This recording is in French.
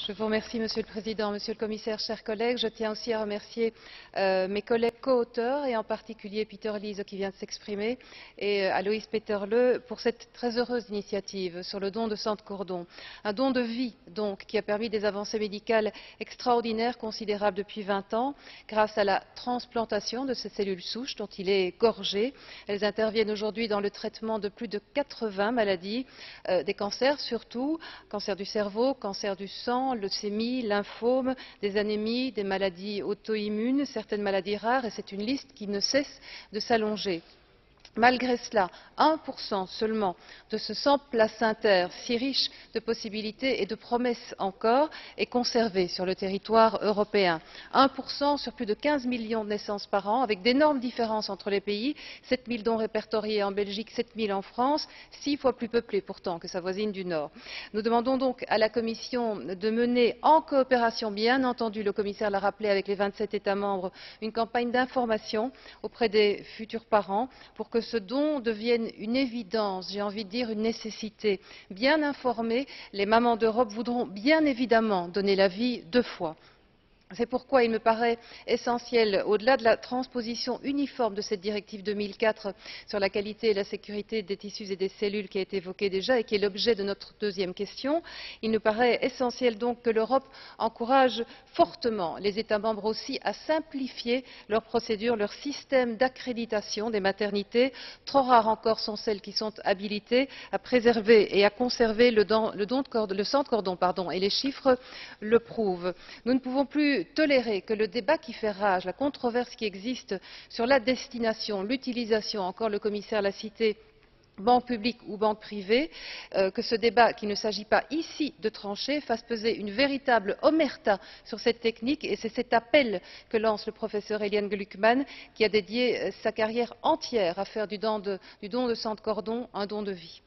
Je vous remercie, Monsieur le Président, Monsieur le Commissaire, chers collègues. Je tiens aussi à remercier mes collègues co-auteurs et en particulier Peter Liese qui vient de s'exprimer et Aloïs Peterle pour cette très heureuse initiative sur le don de sang de cordon. Un don de vie, donc, qui a permis des avancées médicales extraordinaires, considérables depuis 20 ans, grâce à la transplantation de ces cellules souches dont il est gorgé. Elles interviennent aujourd'hui dans le traitement de plus de 80 maladies, des cancers surtout, cancer du cerveau, cancer du sang, leucémie, lymphome, des anémies, des maladies auto-immunes, certaines maladies rares, et c'est une liste qui ne cesse de s'allonger. Malgré cela, 1% seulement de ce sang placentaire, si riche de possibilités et de promesses encore, est conservé sur le territoire européen. 1% sur plus de 15 millions de naissances par an, avec d'énormes différences entre les pays. 7 000 dons répertoriés en Belgique, 7 000 en France, 6 fois plus peuplée pourtant que sa voisine du Nord. Nous demandons donc à la Commission de mener, en coopération, bien entendu, le commissaire l'a rappelé, avec les 27 États membres, une campagne d'information auprès des futurs parents pour que ce don devienne une évidence, j'ai envie de dire une nécessité. Bien informés, les mamans d'Europe voudront bien évidemment donner la vie 2 fois. C'est pourquoi il me paraît essentiel, au-delà de la transposition uniforme de cette directive 2004 sur la qualité et la sécurité des tissus et des cellules qui a été évoquée déjà et qui est l'objet de notre deuxième question, il nous paraît essentiel donc que l'Europe encourage fortement les États membres aussi à simplifier leurs procédures, leur système d'accréditation des maternités. Trop rares encore sont celles qui sont habilitées à préserver et à conserver le sang de cordon, et les chiffres le prouvent. Nous ne pouvons plus tolérer que le débat qui fait rage, la controverse qui existe sur la destination, l'utilisation, encore le commissaire l'a cité, banque publique ou banque privée, que ce débat qu'il ne s'agit pas ici de trancher fasse peser une véritable omerta sur cette technique, et c'est cet appel que lance le professeur Eliane Gluckman qui a dédié sa carrière entière à faire du don de sang de cordon un don de vie.